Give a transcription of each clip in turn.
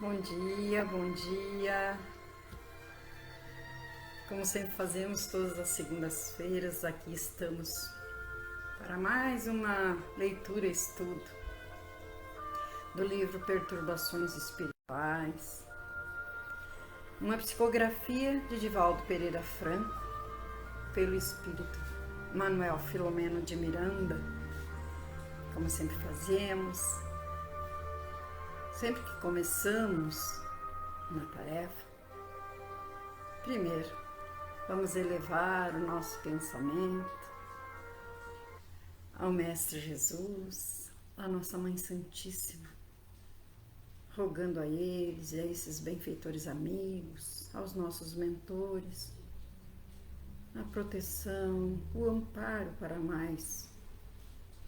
Bom dia, bom dia. Como sempre fazemos todas as segundas-feiras, aqui estamos para mais uma leitura e estudo do livro Perturbações Espirituais, uma psicografia de Divaldo Pereira Franco, pelo espírito Manuel Filomeno de Miranda. Como sempre fazemos, sempre que começamos uma tarefa, primeiro vamos elevar o nosso pensamento ao Mestre Jesus, à nossa Mãe Santíssima, rogando a eles e a esses benfeitores amigos, aos nossos mentores, a proteção, o amparo para mais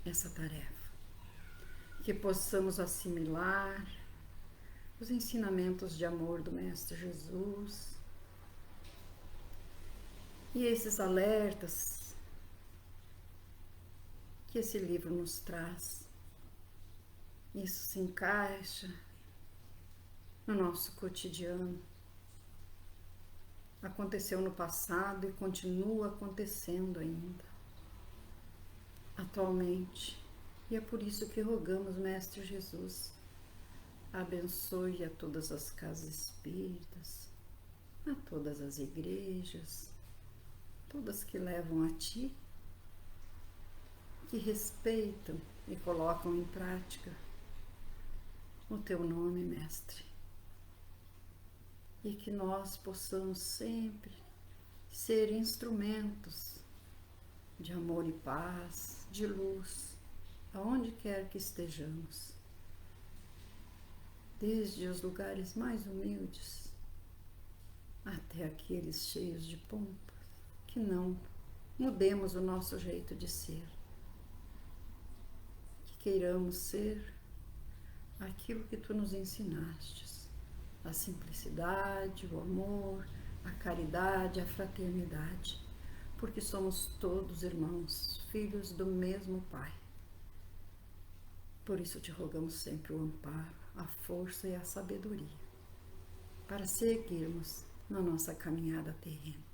essa tarefa. Que possamos assimilar os ensinamentos de amor do Mestre Jesus e esses alertas que esse livro nos traz. Isso se encaixa no nosso cotidiano. Aconteceu no passado e continua acontecendo ainda, atualmente. E é por isso que rogamos, Mestre Jesus, abençoe a todas as casas espíritas, a todas as igrejas, todas que levam a Ti, que respeitam e colocam em prática o Teu nome, Mestre. E que nós possamos sempre ser instrumentos de amor e paz, de luz, aonde quer que estejamos, desde os lugares mais humildes até aqueles cheios de pompa, que não mudemos o nosso jeito de ser, que queiramos ser aquilo que Tu nos ensinastes, a simplicidade, o amor, a caridade, a fraternidade, porque somos todos irmãos, filhos do mesmo Pai. Por isso te rogamos sempre o amparo, a força e a sabedoria, para seguirmos na nossa caminhada terrena.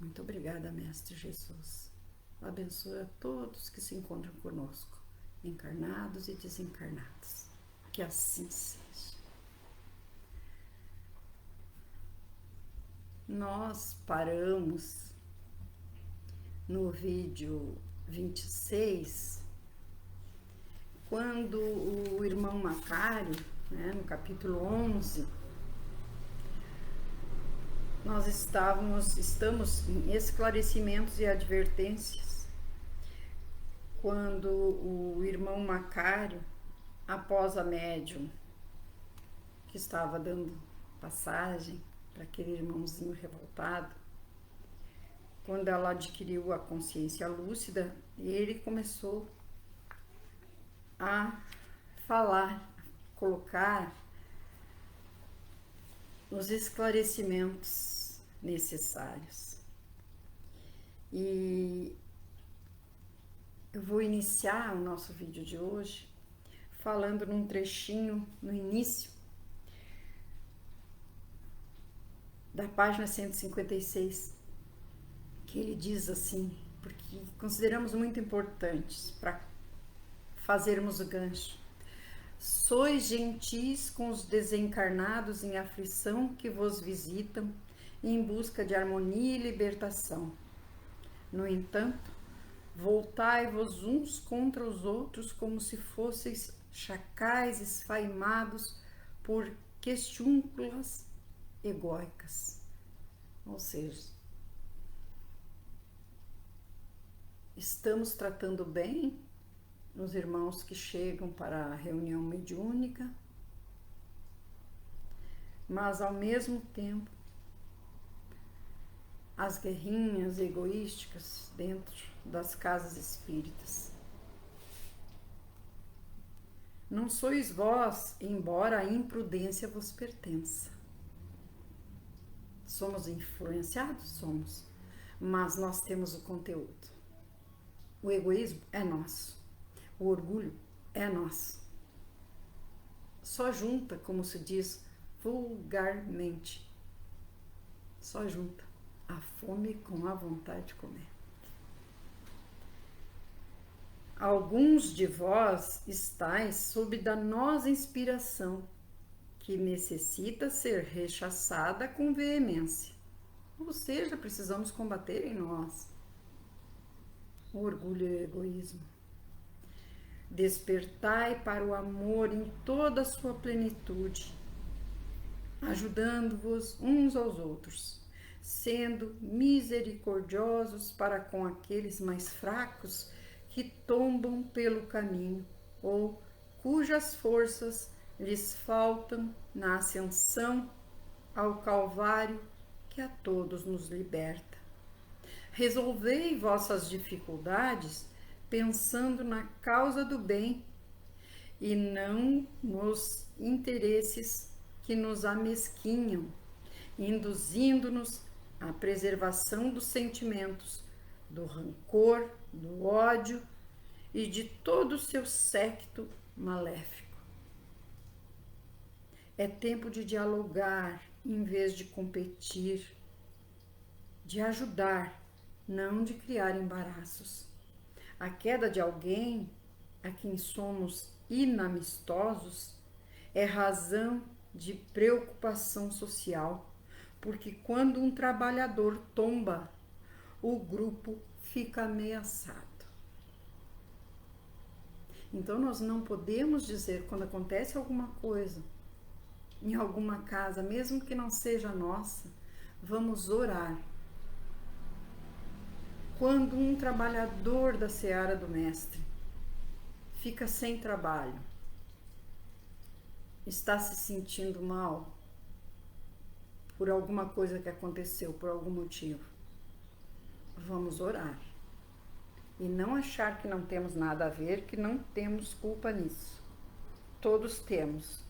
Muito obrigada, Mestre Jesus. Abençoe a todos que se encontram conosco, encarnados e desencarnados. Que assim seja. Nós paramos no vídeo 26, quando o irmão Macário, no capítulo 11, nós estamos em esclarecimentos e advertências, quando o irmão Macário, após a médium que estava dando passagem para aquele irmãozinho revoltado, quando ela adquiriu a consciência lúcida, ele começou a falar, colocar os esclarecimentos necessários. E eu vou iniciar o nosso vídeo de hoje falando num trechinho no início da página 156, que ele diz assim, porque consideramos muito importantes para fazermos o gancho. Sois gentis com os desencarnados em aflição que vos visitam em busca de harmonia e libertação. No entanto, voltai-vos uns contra os outros como se fosseis chacais esfaimados por questiúnculas egóicas. Ou seja, estamos tratando bem os irmãos que chegam para a reunião mediúnica, mas ao mesmo tempo as guerrinhas egoísticas dentro das casas espíritas. Não sois vós, embora a imprudência vos pertença. Somos influenciados? Somos. Mas nós temos o conteúdo. O egoísmo é nosso. O orgulho é nosso. Só junta, como se diz, vulgarmente. Só junta a fome com a vontade de comer. Alguns de vós estáis sob danosa inspiração, que necessita ser rechaçada com veemência. Ou seja, precisamos combater em nós o orgulho e o egoísmo. Despertai para o amor em toda a sua plenitude, ajudando-vos uns aos outros, sendo misericordiosos para com aqueles mais fracos que tombam pelo caminho ou cujas forças lhes faltam na ascensão ao Calvário que a todos nos liberta. Resolvei vossas dificuldades pensando na causa do bem e não nos interesses que nos amesquinham, induzindo-nos à preservação dos sentimentos, do rancor, do ódio e de todo o seu séquito maléfico. É tempo de dialogar em vez de competir, de ajudar, não de criar embaraços. A queda de alguém a quem somos inamistosos é razão de preocupação social, porque quando um trabalhador tomba, o grupo fica ameaçado. Então nós não podemos dizer, quando acontece alguma coisa em alguma casa, mesmo que não seja nossa, vamos orar. Quando um trabalhador da seara do mestre fica sem trabalho, está se sentindo mal por alguma coisa que aconteceu, por algum motivo, vamos orar. E não achar que não temos nada a ver, que não temos culpa nisso. Todos temos,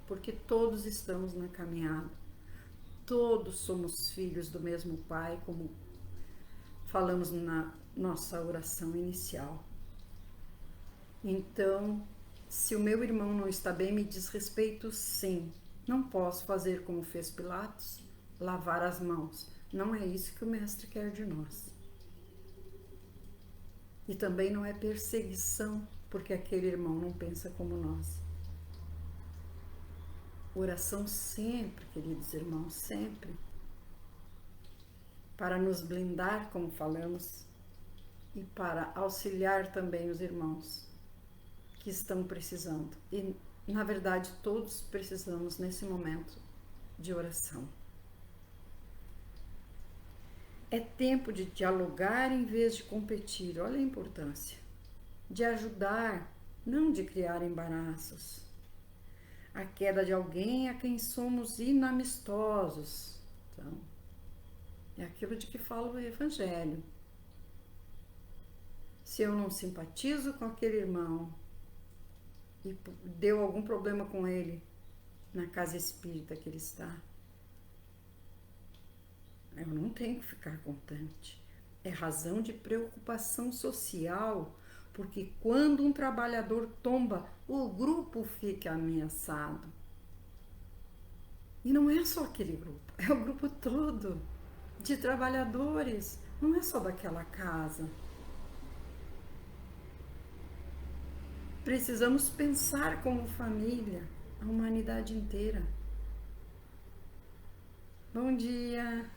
porque todos estamos na caminhada. Todos somos filhos do mesmo Pai, como falamos na nossa oração inicial. Então, se o meu irmão não está bem, me diz respeito, sim. Não posso fazer como fez Pilatos, lavar as mãos. Não é isso que o Mestre quer de nós. E também não é perseguição, porque aquele irmão não pensa como nós. Oração sempre, queridos irmãos, sempre. Para nos blindar, como falamos, e para auxiliar também os irmãos que estão precisando. E, na verdade, todos precisamos nesse momento de oração. É tempo de dialogar em vez de competir. Olha a importância. De ajudar, não de criar embaraços. A queda de alguém a quem somos inamistosos. Então, é aquilo de que fala o Evangelho. Se eu não simpatizo com aquele irmão e deu algum problema com ele na casa espírita que ele está, eu não tenho que ficar contente. É razão de preocupação social, porque quando um trabalhador tomba, o grupo fica ameaçado. E não é só aquele grupo, é o grupo todo de trabalhadores, não é só daquela casa. Precisamos pensar como família, a humanidade inteira. Bom dia.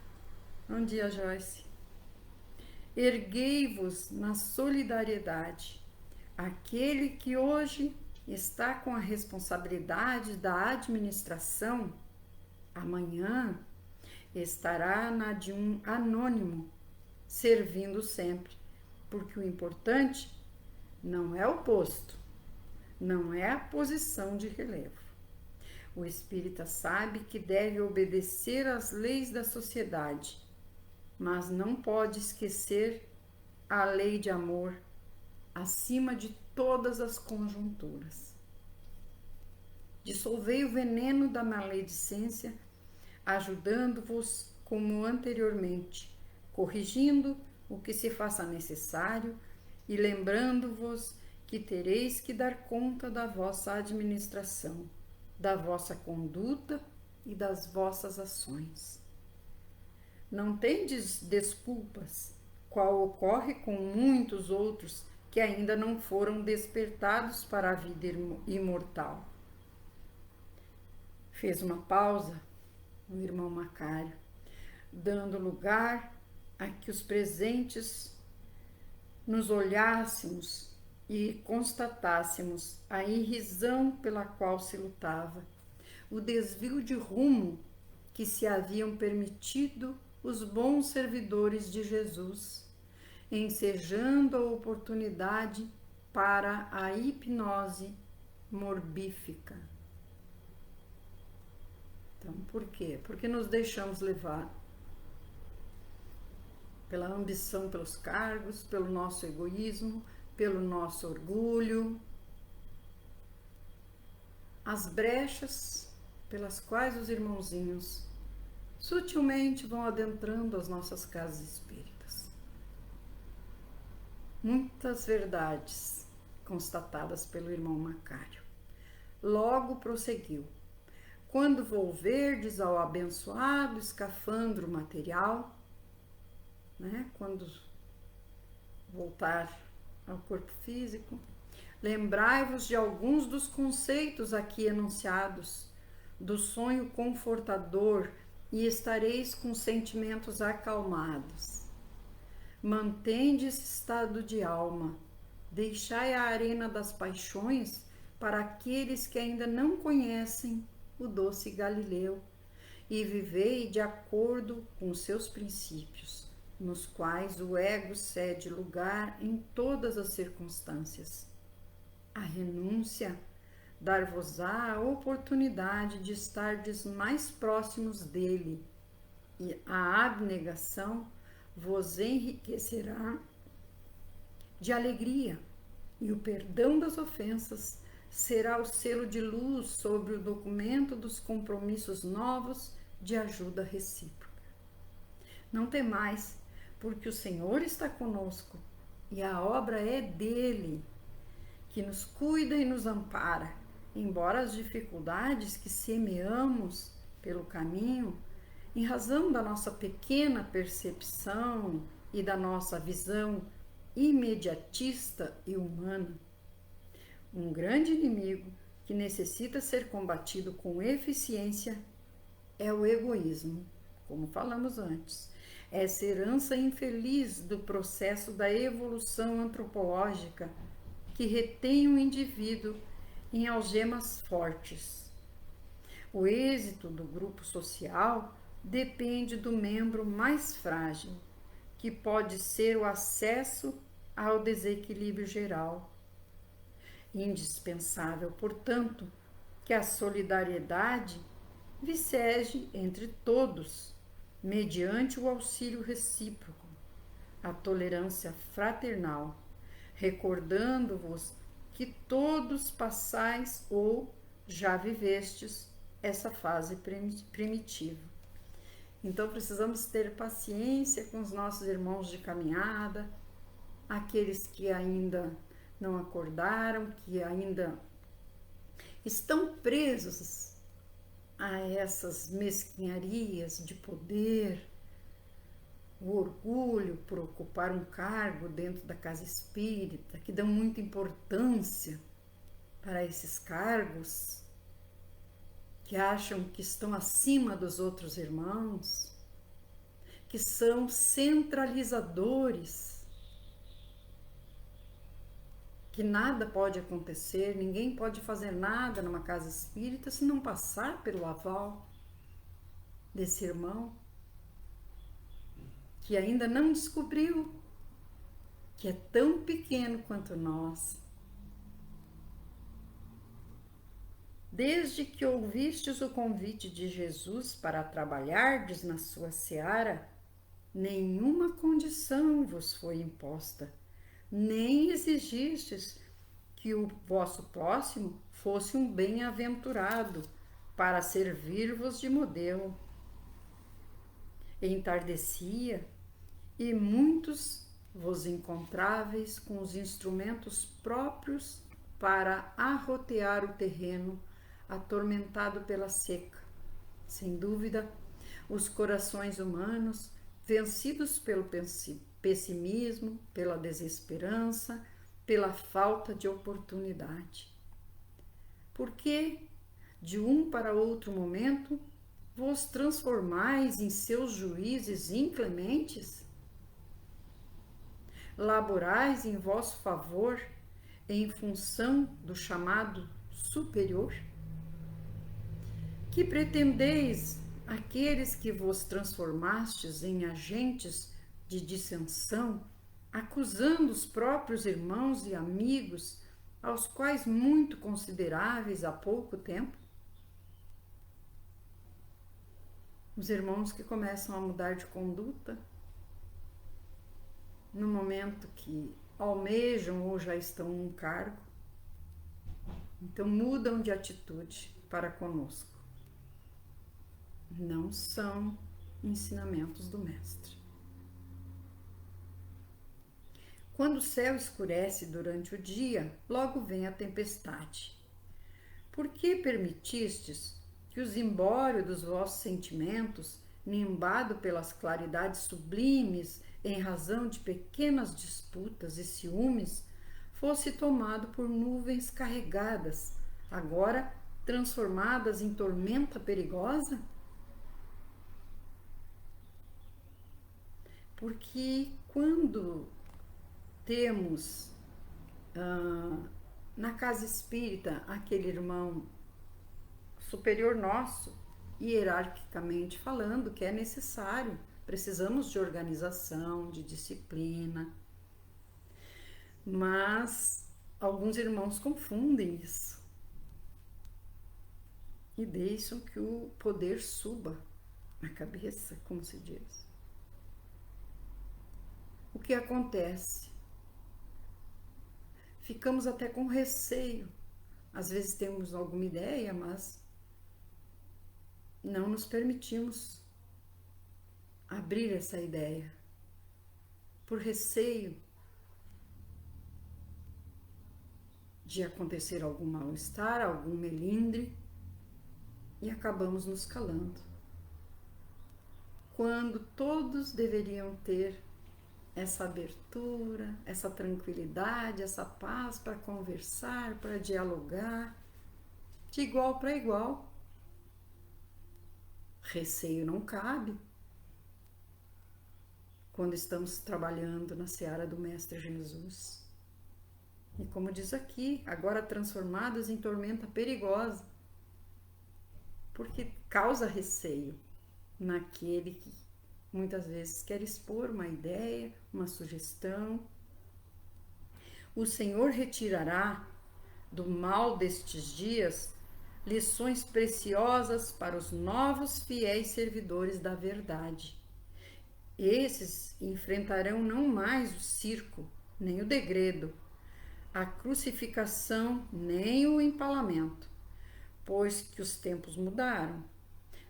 Bom dia, Joyce. Erguei-vos na solidariedade. Aquele que hoje está com a responsabilidade da administração, amanhã estará na de um anônimo, servindo sempre, porque o importante não é o posto, não é a posição de relevo. O espírita sabe que deve obedecer às leis da sociedade, mas não pode esquecer a lei de amor acima de todas as conjunturas. Dissolvei o veneno da maledicência, ajudando-vos como anteriormente, corrigindo o que se faça necessário e lembrando-vos que tereis que dar conta da vossa administração, da vossa conduta e das vossas ações. Não tendes desculpas, qual ocorre com muitos outros que ainda não foram despertados para a vida imortal. Fez uma pausa o irmão Macário, dando lugar a que os presentes nos olhássemos e constatássemos a irrisão pela qual se lutava, o desvio de rumo que se haviam permitido os bons servidores de Jesus, ensejando a oportunidade para a hipnose morbífica. Então, por quê? Porque nos deixamos levar pela ambição pelos cargos, pelo nosso egoísmo, pelo nosso orgulho, as brechas pelas quais os irmãozinhos sutilmente vão adentrando as nossas casas espíritas. Muitas verdades constatadas pelo irmão Macário. Logo prosseguiu. Quando volverdes ao abençoado escafandro material, quando voltar ao corpo físico, lembrai-vos de alguns dos conceitos aqui enunciados, do sonho confortador, e estareis com sentimentos acalmados. Mantende esse estado de alma, deixai a arena das paixões para aqueles que ainda não conhecem o doce Galileu, e vivei de acordo com os seus princípios, nos quais o ego cede lugar em todas as circunstâncias. A renúncia dar-vos-á a oportunidade de estardes mais próximos dele, e a abnegação vos enriquecerá de alegria, e o perdão das ofensas será o selo de luz sobre o documento dos compromissos novos de ajuda recíproca. Não temais, porque o Senhor está conosco, e a obra é dele, que nos cuida e nos ampara, embora as dificuldades que semeamos pelo caminho, em razão da nossa pequena percepção e da nossa visão imediatista e humana. Um grande inimigo que necessita ser combatido com eficiência é o egoísmo, como falamos antes. Essa herança infeliz do processo da evolução antropológica que retém o indivíduo em algemas fortes. O êxito do grupo social depende do membro mais frágil, que pode ser o acesso ao desequilíbrio geral. Indispensável, portanto, que a solidariedade viceje entre todos, mediante o auxílio recíproco, a tolerância fraternal, recordando-vos que todos passais ou já vivestes essa fase primitiva. Então, precisamos ter paciência com os nossos irmãos de caminhada, aqueles que ainda não acordaram, que ainda estão presos a essas mesquinharias de poder, o orgulho por ocupar um cargo dentro da casa espírita, que dão muita importância para esses cargos, que acham que estão acima dos outros irmãos, que são centralizadores, que nada pode acontecer, ninguém pode fazer nada numa casa espírita se não passar pelo aval desse irmão, que ainda não descobriu que é tão pequeno quanto nós. Desde que ouvistes o convite de Jesus para trabalhardes na sua seara, nenhuma condição vos foi imposta, nem exigistes que o vosso próximo fosse um bem-aventurado para servir-vos de modelo. Entardecia, e muitos vos encontráveis com os instrumentos próprios para arrotear o terreno atormentado pela seca, Sem dúvida, os corações humanos, vencidos pelo pessimismo, pela desesperança, pela falta de oportunidade. Porque, de um para outro momento, vos transformais em seus juízes inclementes? Laborais em vosso favor em função do chamado superior? Que pretendeis aqueles que vos transformastes em agentes de dissensão, acusando os próprios irmãos e amigos, aos quais muito consideráveis há pouco tempo? Os irmãos que começam a mudar de conduta no momento que almejam ou já estão num cargo, então mudam de atitude para conosco. Não são ensinamentos do Mestre. Quando o céu escurece durante o dia, logo vem a tempestade. Por que permitistes que o zimbório dos vossos sentimentos, nimbado pelas claridades sublimes em razão de pequenas disputas e ciúmes, fosse tomado por nuvens carregadas, agora transformadas em tormenta perigosa? Porque quando temos na casa espírita aquele irmão superior nosso, hierarquicamente falando, que é necessário, precisamos de organização, de disciplina, mas alguns irmãos confundem isso e deixam que o poder suba na cabeça, como se diz. O que acontece? Ficamos até com receio. Às vezes temos alguma ideia, mas não nos permitimos abrir essa ideia, por receio de acontecer algum mal-estar, algum melindre, e acabamos nos calando. Quando todos deveriam ter essa abertura, essa tranquilidade, essa paz para conversar, para dialogar, de igual para igual. Receio não cabe quando estamos trabalhando na seara do Mestre Jesus. E como diz aqui, agora transformados em tormenta perigosa, porque causa receio naquele que muitas vezes quer expor uma ideia, uma sugestão. O Senhor retirará do mal destes dias lições preciosas para os novos fiéis servidores da verdade. Esses enfrentarão não mais o circo, nem o degredo, a crucificação, nem o empalamento, pois que os tempos mudaram,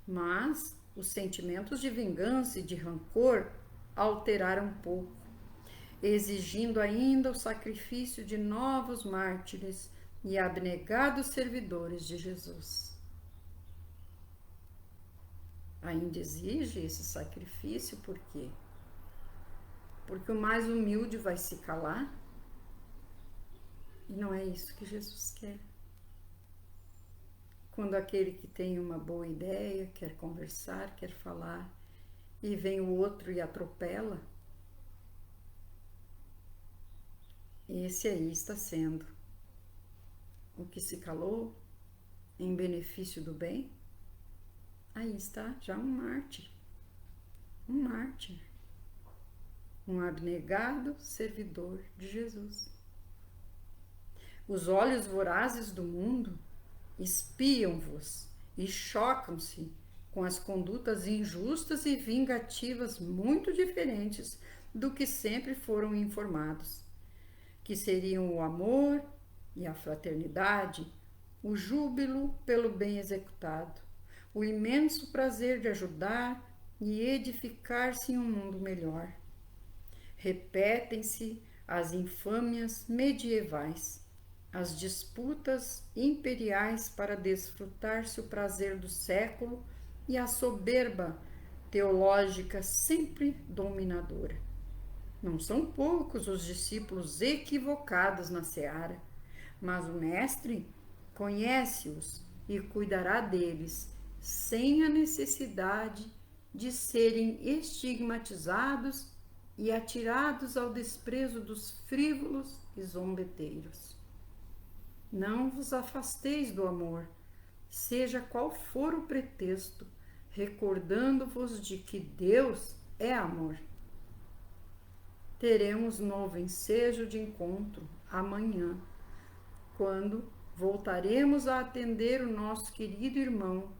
mas os sentimentos de vingança e de rancor alteraram um pouco, exigindo ainda o sacrifício de novos mártires e abnegados servidores de Jesus. Ainda exige esse sacrifício, por quê? Porque o mais humilde vai se calar, e não é isso que Jesus quer. Quando aquele que tem uma boa ideia, quer conversar, quer falar, e vem o outro e atropela, esse aí está sendo o que se calou em benefício do bem. Aí está já um mártir, um abnegado servidor de Jesus. Os olhos vorazes do mundo espiam-vos e chocam-se com as condutas injustas e vingativas muito diferentes do que sempre foram informados, que seriam o amor e a fraternidade, o júbilo pelo bem executado, o imenso prazer de ajudar e edificar-se em um mundo melhor. Repetem-se as infâmias medievais, as disputas imperiais para desfrutar-se o prazer do século e a soberba teológica sempre dominadora. Não são poucos os discípulos equivocados na seara, mas o Mestre conhece-os e cuidará deles, sem a necessidade de serem estigmatizados e atirados ao desprezo dos frívolos e zombeteiros. Não vos afasteis do amor, seja qual for o pretexto, recordando-vos de que Deus é amor. Teremos novo ensejo de encontro amanhã, quando voltaremos a atender o nosso querido irmão,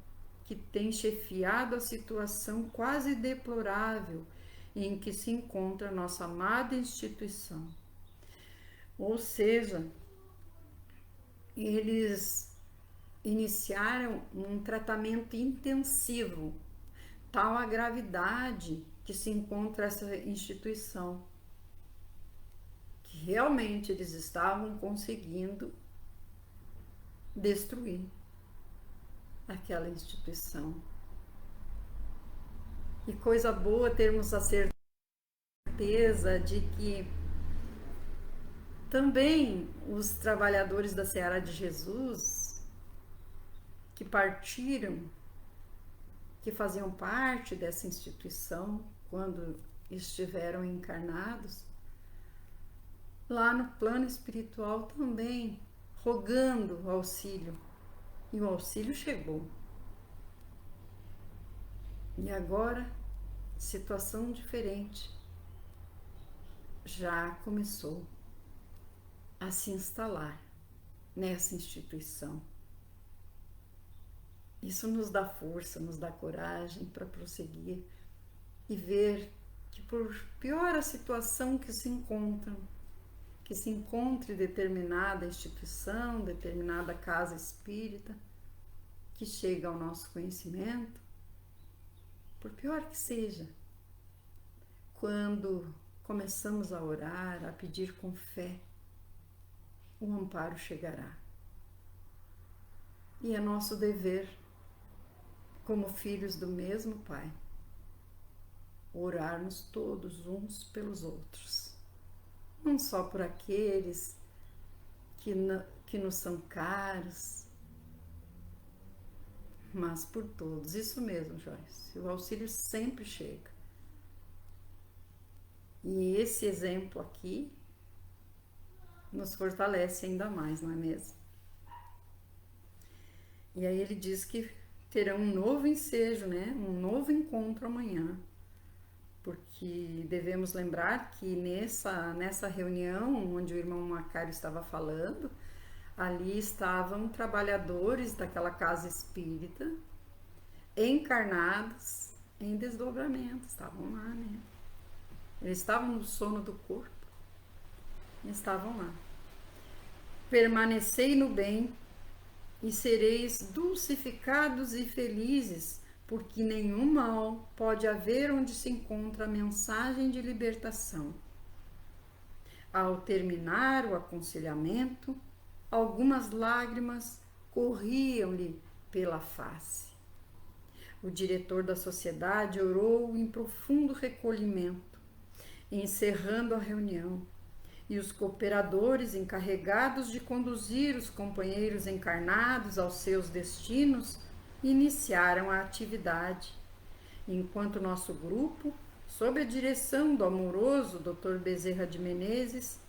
que tem chefiado a situação quase deplorável em que se encontra a nossa amada instituição. Ou seja, eles iniciaram um tratamento intensivo, tal a gravidade que se encontra essa instituição, que realmente eles estavam conseguindo destruir aquela instituição. E coisa boa termos a certeza de que também os trabalhadores da Seara de Jesus, que partiram, que faziam parte dessa instituição quando estiveram encarnados, lá no plano espiritual também rogando o auxílio. E o auxílio chegou. E agora, situação diferente já começou a se instalar nessa instituição. Isso nos dá força, nos dá coragem para prosseguir e ver que, por pior a situação que se encontre determinada instituição, determinada casa espírita, que chega ao nosso conhecimento, por pior que seja, quando começamos a orar, a pedir com fé, o amparo chegará. E é nosso dever, como filhos do mesmo Pai, orarmos todos uns pelos outros. Não só por aqueles que nos são caros, mas por todos. Isso mesmo, Joyce. O auxílio sempre chega. E esse exemplo aqui nos fortalece ainda mais, não é mesmo? E aí ele diz que terão um novo ensejo, né? Um novo encontro amanhã. Porque devemos lembrar que nessa reunião onde o irmão Macário estava falando, ali estavam trabalhadores daquela casa espírita, encarnados em desdobramento, estavam lá, né? Eles estavam no sono do corpo, estavam lá. Permanecei no bem e sereis dulcificados e felizes, porque nenhum mal pode haver onde se encontra a mensagem de libertação. Ao terminar o aconselhamento, algumas lágrimas corriam-lhe pela face. O diretor da sociedade orou em profundo recolhimento, encerrando a reunião, e os cooperadores encarregados de conduzir os companheiros encarnados aos seus destinos iniciaram a atividade, enquanto nosso grupo, sob a direção do amoroso Dr. Bezerra de Menezes,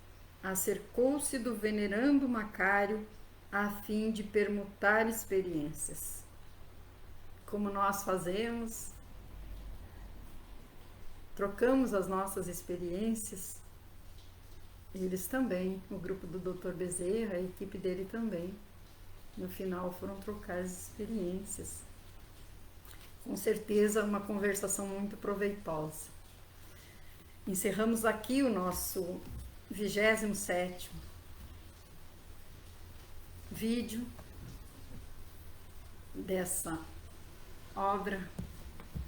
acercou-se do venerando Macário a fim de permutar experiências. Como nós fazemos, trocamos as nossas experiências. Eles também, o grupo do Dr. Bezerra, a equipe dele também, no final foram trocar as experiências. Com certeza uma conversação muito proveitosa. Encerramos aqui o nosso 27º vídeo dessa obra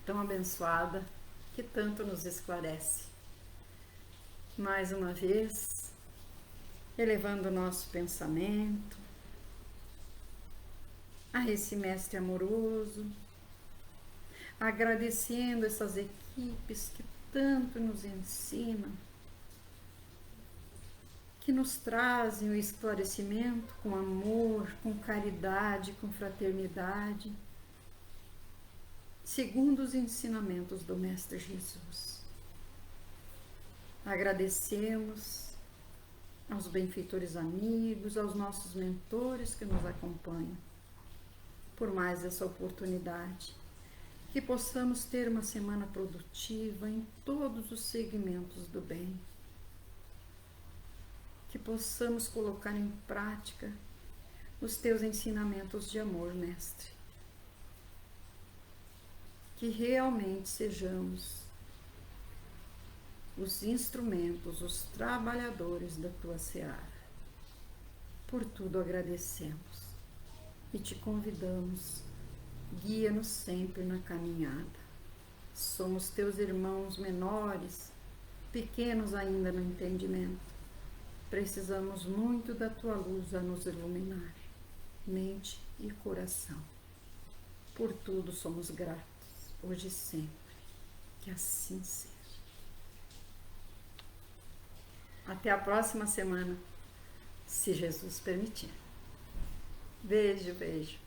tão abençoada que tanto nos esclarece. Mais uma vez, elevando o nosso pensamento a esse Mestre amoroso, agradecendo essas equipes que tanto nos ensinam, que nos trazem o esclarecimento com amor, com caridade, com fraternidade, segundo os ensinamentos do Mestre Jesus. Agradecemos aos benfeitores amigos, aos nossos mentores que nos acompanham, por mais essa oportunidade, que possamos ter uma semana produtiva em todos os segmentos do bem, que possamos colocar em prática os teus ensinamentos de amor, Mestre, que realmente sejamos os instrumentos, os trabalhadores da tua seara. Por tudo agradecemos e te convidamos, guia-nos sempre na caminhada. Somos teus irmãos menores, pequenos ainda no entendimento. Precisamos muito da tua luz a nos iluminar, mente e coração. Por tudo somos gratos, hoje e sempre. Que assim seja. Até a próxima semana, se Jesus permitir. Beijo, beijo.